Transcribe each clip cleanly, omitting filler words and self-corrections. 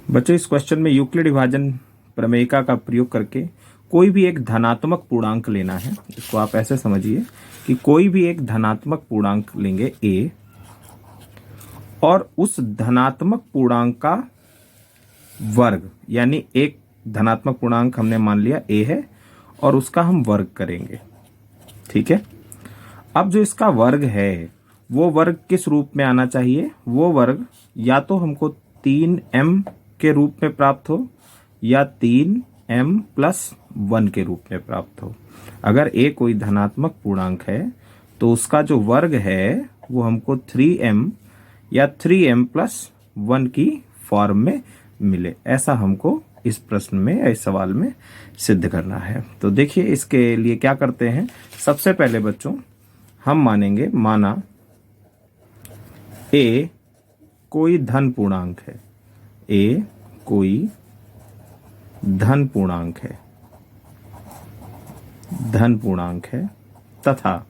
बच्चों, इस क्वेश्चन में यूक्लिड विभाजन प्रमेयिका का प्रयोग करके कोई भी एक धनात्मक पूर्णांक लेना है। इसको आप ऐसे समझिए कि कोई भी एक धनात्मक पूर्णांक लेंगे a, और उस धनात्मक पूर्णांक का वर्ग, यानी एक धनात्मक पूर्णांक हमने मान लिया a है और उसका हम वर्ग करेंगे। ठीक है। अब जो इसका वर्ग है वो वर्ग किस रूप में आना चाहिए? वो वर्ग या तो हमको 3m के रूप में प्राप्त हो या 3m+1 के रूप में प्राप्त हो। अगर a कोई धनात्मक पूर्णांक है तो उसका जो वर्ग है वो हमको 3m या 3m+1 की फॉर्म में मिले, ऐसा हमको इस प्रश्न में या इस सवाल में सिद्ध करना है। तो देखिए, इसके लिए क्या करते हैं। सबसे पहले बच्चों हम मानेंगे, माना a कोई धन पूर्णांक है, a कोई धन पूर्णांक है, धन पूर्णांक है, तथा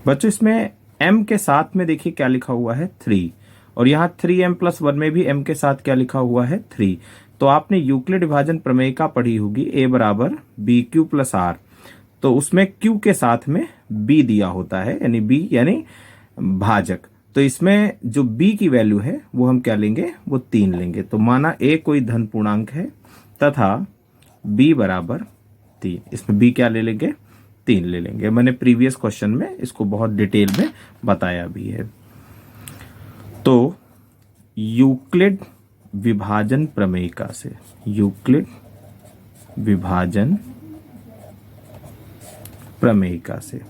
बच्चों इसमें m के साथ में देखिए क्या लिखा हुआ है 3, और यहाँ 3m+1 में भी m के साथ क्या लिखा हुआ है 3। तो आपने यूक्लिड विभाजन प्रमेयिका पढ़ी होगी, a बराबर bq+r, तो उसमें q के साथ में b दिया होता है, यानी b यानी भाजक। तो इसमें जो b की वैल्यू है वो हम क्या लेंगे, वो 3 लेंगे। तो माना a कोई धन पूर्णांक है तथा b बराबर 3, इसमें b क्या ले लेंगे, 3 ले लेंगे। मैंने प्रीवियस क्वेश्चन में इसको बहुत डिटेल में बताया भी है। तो यूक्लिड विभाजन प्रमेयिका से, यूक्लिड विभाजन प्रमेयिका से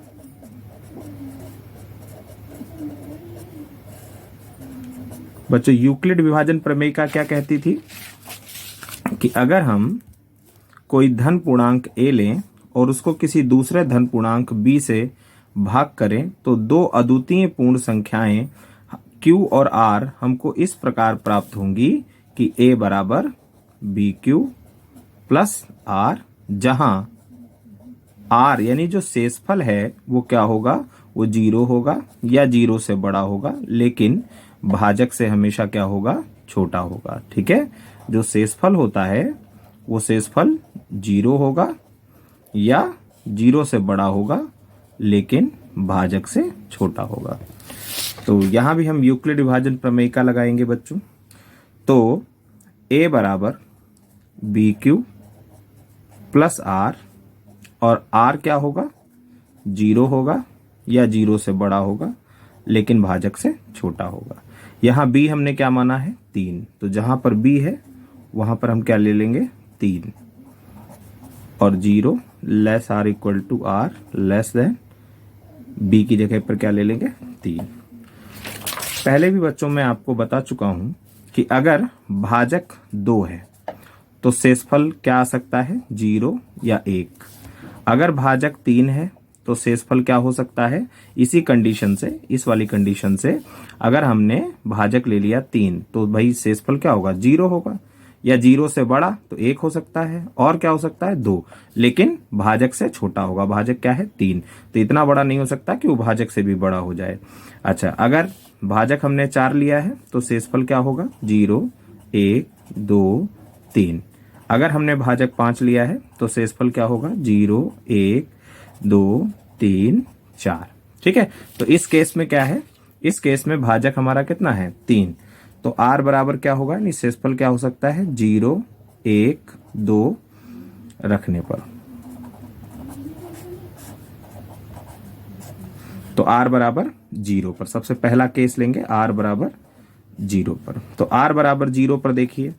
बच्चों, यूक्लिड विभाजन प्रमेयिका क्या कहती थी कि अगर हम कोई धन पूर्णांक a लें और उसको किसी दूसरे धन पूर्णांक b से भाग करें तो दो अद्वितीय पूर्ण संख्याएं q और r हमको इस प्रकार प्राप्त होंगी कि a बराबर bq+r, जहां r यानी जो शेषफल है वो क्या होगा, वो 0 होगा या 0 से बड़ा होगा, लेकिन भाजक से हमेशा क्या होगा, छोटा होगा। ठीक है। जो शेषफल होता है वो शेषफल 0 होगा या 0 से बड़ा होगा, लेकिन भाजक से छोटा होगा। तो यहां भी हम यूक्लिड विभाजन प्रमेयिका लगाएंगे बच्चों। तो a बराबर bq+r, और r क्या होगा, 0 होगा या 0 से बड़ा होगा, लेकिन भाजक से छोटा होगा। यहाँ b हमने क्या माना है, 3, तो जहां पर b है वहां पर हम क्या ले लेंगे, 3, और 0 less r equal to r less than b की जगह पर क्या ले लेंगे, 3। पहले भी बच्चों मैं आपको बता चुका हूं कि अगर भाजक 2 है तो शेषफल क्या आ सकता है, 0 या 1। अगर भाजक 3 है तो शेषफल क्या हो सकता है, इसी कंडीशन से, इस वाली कंडीशन से अगर हमने भाजक ले लिया 3 तो भाई शेषफल क्या होगा, 0 होगा, या 0 से बड़ा तो 1 हो सकता है, और क्या हो सकता है, 2, लेकिन भाजक से छोटा होगा। भाजक क्या है, 3, तो इतना बड़ा नहीं हो सकता कि वो भाजक से भी बड़ा हो जाए। अच्छा, अगर भाजक हमने 4 लिया है तो शेषफल क्या होगा, 0, 1, 2, 3। अगर हमने भाजक 5 लिया है तो शेषफल क्या होगा, 0, 1, 2, 3, 4। ठीक है। तो इस केस में क्या है, इस केस में भाजक हमारा कितना है, 3, तो r बराबर क्या होगा, यानी शेषफल क्या हो सकता है, 0, 1, 2 रखने पर। तो r बराबर 0 पर, सबसे पहला केस लेंगे r बराबर 0 पर। तो r बराबर 0 पर देखिए,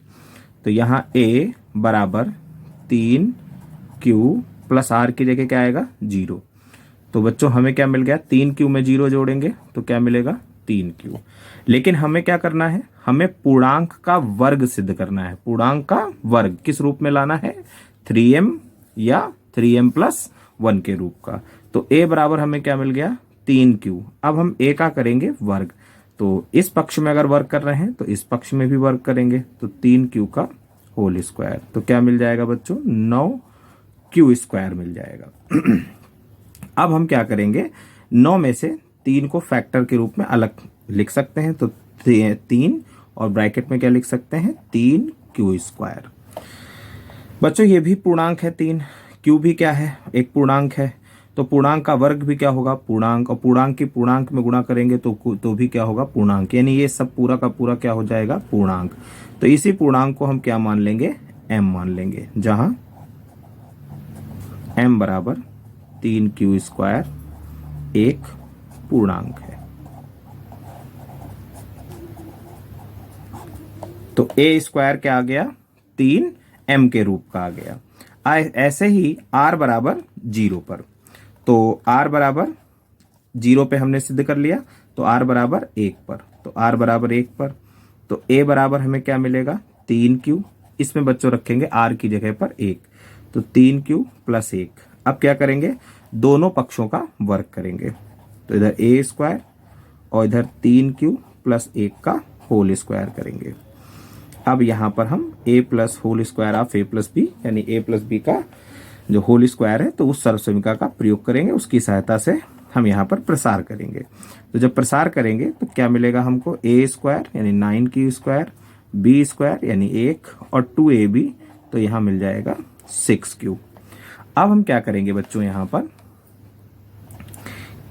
तो यहाँ a बराबर 3q+r की जगह क्या आएगा, 0। तो बच्चों हमें क्या मिल गया, 3q में 0 जोड़ेंगे तो क्या मिलेगा, 3q। लेकिन हमें क्या करना है, हमें पूर्णांक का वर्ग सिद्ध करना है। पूर्णांक का वर्ग किस रूप में लाना है, 3m या 3m+1 के रूप का। तो a बराबर हमें क्या मिल गया, 3q। अब हम a का करेंगे वर्ग, तो इस पक्ष में अगर वर्ग कर रहे हैं तो इस पक्ष में भी वर्ग करेंगे, तो 3q का होल स्क्वायर। तो क्या मिल जाएगा बच्चों, 9q² मिल जाएगा। अब हम क्या करेंगे, 9 में से 3 को फैक्टर के रूप में अलग लिख सकते हैं, तो 3 और ब्रैकेट में क्या लिख सकते हैं 3q²। बच्चों ये भी पूर्णांक है 3, q भी क्या है एक पूर्णांक है, तो पूर्णांक का वर्ग भी क्या होगा पूर्णांक, और पूर्णांक की पूर्णांक में गुणा करेंगे तो भी क्या होगा पूर्णांक, यानी ये सब पूरा का पूरा क्या हो जाएगा पूर्णांक। तो इसी पूर्णांक को हम क्या मान लेंगे m मान लेंगे, जहां m बराबर 3q² एक पूर्णांक है। तो a² क्या आ गया 3m के रूप का आ गया। ऐसे ही r बराबर 0 पर, तो r बराबर 0 पे हमने सिद्ध कर लिया, तो r बराबर 1 पर, तो r बराबर 1 पर, तो a बराबर हमें क्या मिलेगा 3q, इसमें बच्चों रखेंगे r की जगह पर 1, तो 3q + 1। अब क्या करेंगे दोनों पक्षों का वर्ग करेंगे, तो इधर a² और इधर 3q + 1 का होल स्क्वायर करेंगे। अब यहां पर हम a + whole square of a + b यानी a + b का जो होल स्क्वायर है तो उस सर्वसमीका का प्रयोग करेंगे, उसकी सहायता से हम यहाँ पर प्रसार करेंगे। तो जब प्रसार करेंगे तो क्या मिलेगा हमको a² यानी 9q², b² यानी 1 और 2ab, तो यहाँ मिल जाएगा 6q। अब हम क्या करेंगे बच्चों यहाँ पर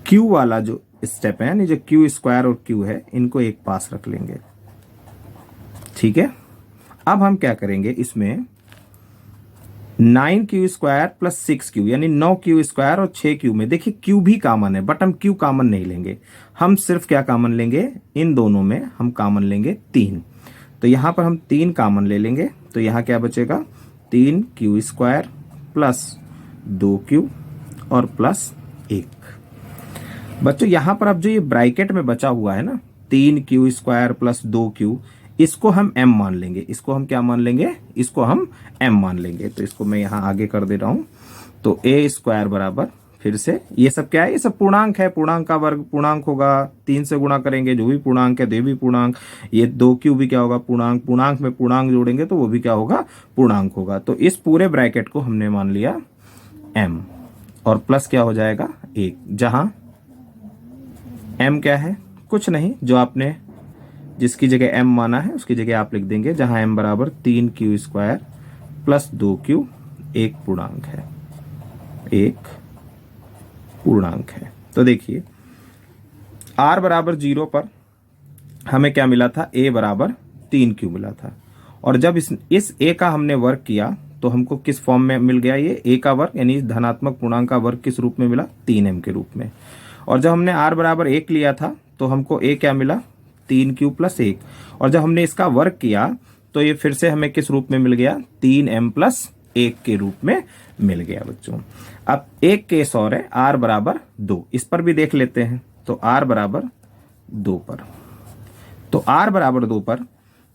q वाला जो स्टेप है यानी जो q² और q है इनको एक पास रख लेंगे, ठीक है। अब हम क्या करेंगे इसमें 9q² + 6q यानी 9q² और 6q में देखिए q भी कॉमन है, बट हम q कॉमन नहीं लेंगे, हम सिर्फ क्या कॉमन लेंगे इन दोनों में हम कॉमन लेंगे 3। तो यहां पर हम 3 कॉमन ले लेंगे, तो यहां क्या बचेगा 3q² + 2q और +1। बच्चों यहां पर अब जो ये ब्रैकेट में बचा हुआ है ना 3q² + 2q, इसको हम m मान लेंगे, इसको हम क्या मान लेंगे इसको हम m मान लेंगे। तो इसको मैं यहां आगे कर दे रहा हूं, तो a² बराबर फिर से ये सब क्या है ये सब पूर्णांक है, पूर्णांक का वर्ग पूर्णांक होगा, 3 से गुणा करेंगे जो भी पूर्णांक है तो ये भी पूर्णांक, ये 2q भी क्या होगा पूर्णांक, पूर्णांक में पूर्णांक जोड़ेंगे तो वो भी क्या होगा पूर्णांक होगा। तो इस पूरे ब्रैकेट को हमने मान लिया m और प्लस क्या हो जाएगा 1, जहां m क्या है कुछ नहीं, जो आपने जिसकी जगह m माना है उसकी जगह आप लिख देंगे, जहां m बराबर 3q² + 2q एक पूर्णांक है, एक पूर्णांक है। तो देखिए r बराबर 0 पर हमें क्या मिला था a बराबर 3q मिला था, और जब इस a का हमने वर्ग किया तो हमको किस फॉर्म में मिल गया, ये a का वर्ग यानी धनात्मक पूर्णांक का वर्ग किस रूप में मिला 3m के रूप में। और जब हमने r बराबर 1 लिया था तो हमको a क्या मिला 3q + 1, और जब हमने इसका वर्ग किया तो ये फिर से हमें किस रूप में मिल गया 3m + 1 के रूप में मिल गया बच्चों। अब एक केस और है r बराबर 2, इस पर भी देख लेते हैं। तो r बराबर 2 पर, तो r बराबर 2 पर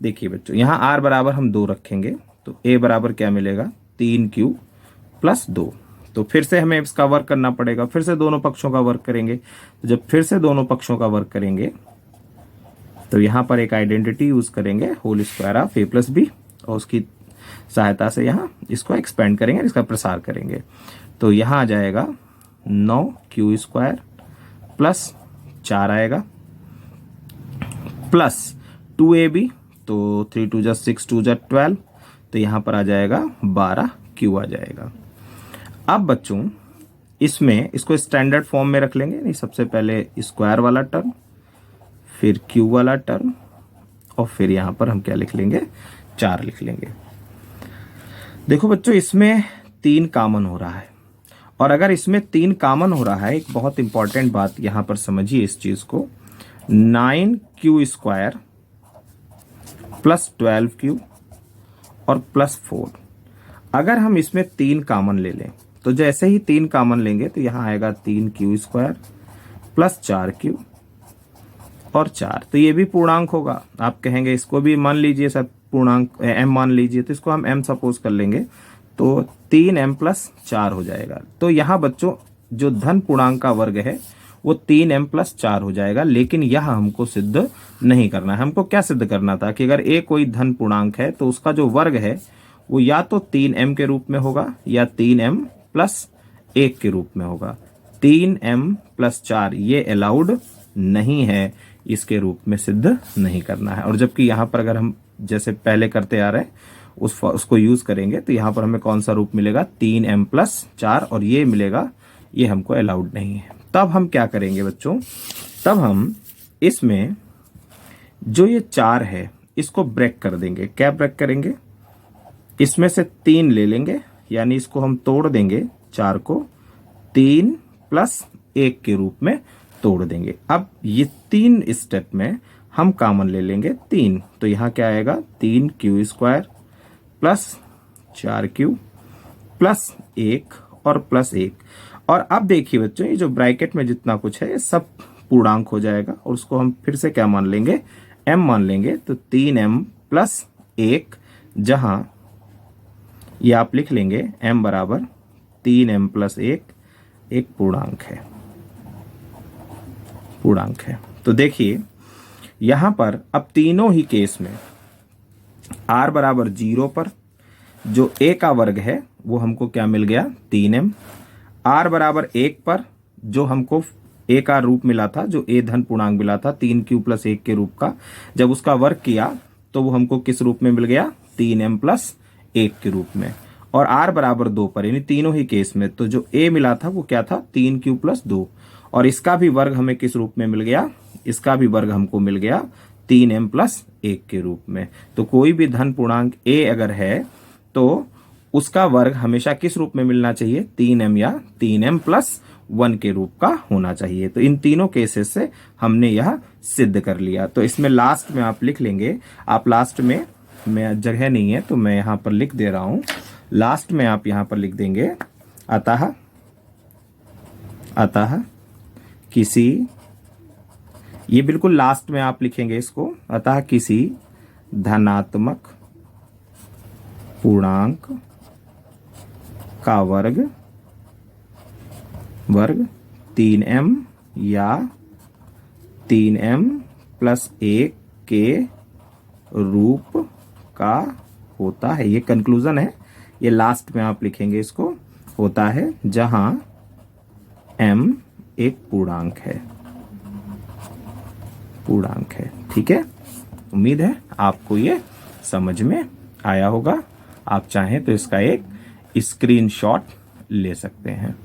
देखिए बच्चों यहाँ r बराबर हम 2 रखेंगे, तो a बराबर क्या मिलेगा 3q + 2। तो फिर से हमें इसका वर्ग करना पड़ेगा, फिर से दोनों पक्षों का वर्ग करेंगे। तो जब फिर से दोनों पक्षों का वर्ग करेंगे तो यहां पर एक आइडेंटिटी यूज करेंगे whole square of a + b, और उसकी सहायता से यहां इसको एक्सपेंड करेंगे, इसका प्रसार करेंगे। तो यहां आ जाएगा 9q² + 4 आएगा प्लस 2ab, तो 3 2 जा 6 2 जा 12, तो यहां पर आ जाएगा 12q आ जाएगा। अब बच्चों इसमें इसको स्टैंडर्ड फॉर्म में रख लेंगे, नहीं सबसे पहले स्क्वायर वाला टर्म, फिर q वाला टर्म, और फिर यहां पर हम क्या लिख लेंगे 4 लिख लेंगे। देखो बच्चों इसमें 3 कॉमन हो रहा है, और अगर इसमें 3 कॉमन हो रहा है, एक बहुत इंपॉर्टेंट बात यहां पर समझिए इस चीज को, 9q² + 12q और +4, अगर हम इसमें 3 कॉमन ले लें तो जैसे ही 3 कॉमन लेंगे तो यहां आएगा 3q² + 4q और 4, तो ये भी पूर्णांक होगा। आप कहेंगे इसको भी मान लीजिए सब पूर्णांक m मान लीजिए, तो इसको हम m सपोज कर लेंगे, तो 3m + 4 हो जाएगा। तो यहाँ बच्चों जो धन पूर्णांक का वर्ग है वो 3m + 4 हो जाएगा, लेकिन यह हमको सिद्ध नहीं करना है। हमको क्या सिद्ध करना था कि अगर a कोई धन पूर्णांक है तो उसका जो वर्ग है वो या तो 3m के रूप में होगा या 3m + 1 के रूप में होगा। 3m + 4 ये अलाउड नहीं है, इसके रूप में सिद्ध नहीं करना है। और जबकि यहाँ पर अगर हम जैसे पहले करते आ रहे हैं उसको यूज करेंगे तो यहाँ पर हमें कौन सा रूप मिलेगा, 3m+4, और ये मिलेगा, ये हमको अलाउड नहीं है। तब हम क्या करेंगे बच्चों, तब हम इसमें जो ये 4 है इसको ब्रेक कर देंगे। क्या ब्रेक करेंगे, इसमें से 3 ले लेंगे, यानी इसको हम तोड़ देंगे, 4 को 3+1 के रूप में तोड़ देंगे। अब ये 3 स्टेप में हम कॉमन ले लेंगे 3, तो यहां क्या आएगा, 3q² + 4q + 1 और +1। और अब देखिए बच्चों, ये जो ब्रैकेट में जितना कुछ है ये सब पूर्णांक हो जाएगा, और उसको हम फिर से क्या मान लेंगे, m मान लेंगे। तो 3m+1, जहां ये आप लिख लेंगे m बराबर 3m+1, एक पूर्णांक है। तो देखिए यहां पर अब तीनों ही केस में r बराबर 0 पर जो a का वर्ग है वो हमको क्या मिल गया, 3m। r बराबर 1 पर जो हमको a का रूप मिला था, जो a धन पूर्णांक मिला था 3q + 1 के रूप का, जब उसका वर्ग किया तो वो हमको किस रूप में मिल गया, 3m+1 के रूप में। और r बराबर 2 पर, यानी तीनों ही केस में, तो जो a मिला था वो क्या था, 3q + 2, और इसका भी वर्ग हमें किस रूप में मिल गया, इसका भी वर्ग हमको मिल गया 3m+1 के रूप में। तो कोई भी धन पूर्णांक a अगर है तो उसका वर्ग हमेशा किस रूप में मिलना चाहिए, 3m या 3m+1 के रूप का होना चाहिए। तो इन तीनों केसेस से हमने यह सिद्ध कर लिया। तो इसमें लास्ट में आप लिख लेंगे, आप लास्ट में, मैं जगह नहीं है तो मैं यहां पर लिख दे रहा हूं, लास्ट में आप यहां पर लिख देंगे, अतः किसी, ये बिल्कुल लास्ट में आप लिखेंगे इसको, अतः किसी धनात्मक पूर्णांक का वर्ग 3m या 3m+1 के रूप का होता है। ये कंक्लूजन है, ये लास्ट में आप लिखेंगे इसको, होता है, जहां m एक पूर्णांक है। ठीक है, उम्मीद है आपको ये समझ में आया होगा। आप चाहें तो इसका एक स्क्रीनशॉट ले सकते हैं।